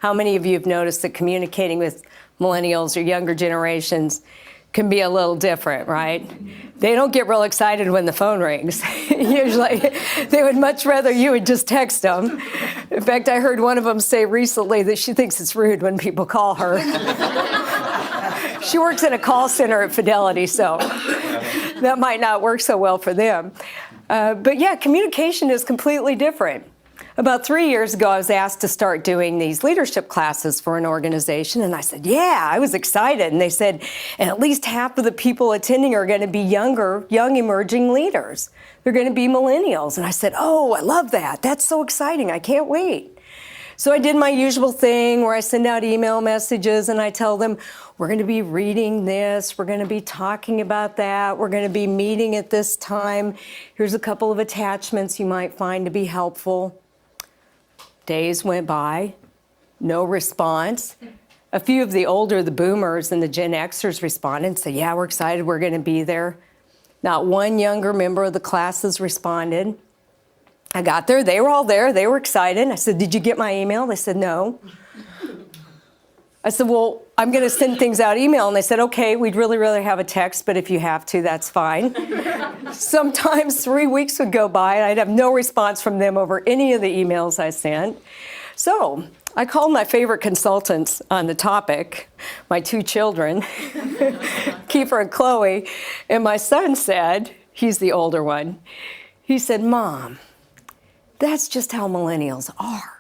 How many of you have noticed that communicating with millennials or younger generations can be a little different, right? They don't get real excited when the phone rings. Usually, they would much rather you would just text them. In fact, I heard one of them say recently that she thinks it's rude when people call her. She works in a call center at Fidelity, so that might not work so well for them. But yeah, communication is completely different. About 3 years ago, I was asked to start doing these leadership classes for an organization, and I said, yeah, I was excited. And they said, and at least half of the people attending are going to be young emerging leaders. They're going to be millennials. And I said, oh, I love that. That's so exciting. I can't wait. So I did my usual thing where I send out email messages and I tell them, we're going to be reading this, we're going to be talking about that, we're going to be meeting at this time. Here's a couple of attachments you might find to be helpful. Days went by, no response. A few of the boomers and the Gen Xers responded and said, yeah, we're excited, we're going to be there. Not one younger member of the classes responded. I got there, they were all there, they were excited. I said, did you get my email? They said, no. I said, well, I'm going to send things out email. And they said, okay, we'd really rather have a text, but if you have to, that's fine. Sometimes 3 weeks would go by and I'd have no response from them over any of the emails I sent. So I called my favorite consultants on the topic, my two children, Kiefer and Chloe, and my son said, he's the older one, he said, Mom, that's just how millennials are.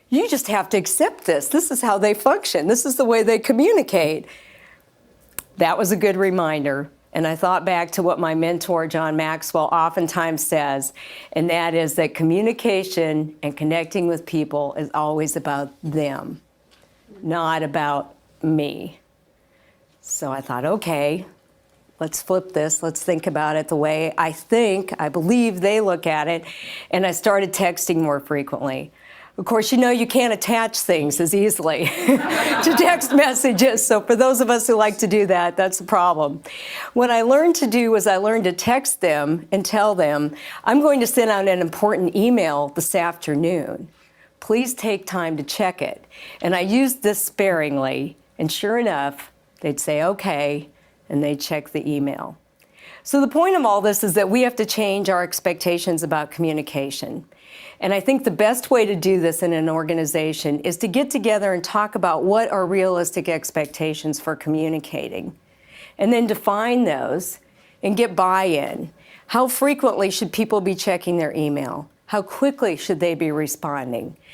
You just have to accept this. This is how they function. This is the way they communicate. That was a good reminder. And I thought back to what my mentor, John Maxwell, oftentimes says, and that is that communication and connecting with people is always about them, not about me. So I thought, okay, let's flip this. Let's think about it the way I believe they look at it. And I started texting more frequently. Of course, you know you can't attach things as easily to text messages. So for those of us who like to do that, that's a problem. What I learned to do was I learned to text them and tell them, I'm going to send out an important email this afternoon. Please take time to check it. And I used this sparingly. And sure enough, they'd say, okay, and they'd check the email. So the point of all this is that we have to change our expectations about communication. And I think the best way to do this in an organization is to get together and talk about what are realistic expectations for communicating, and then define those and get buy-in. How frequently should people be checking their email? How quickly should they be responding?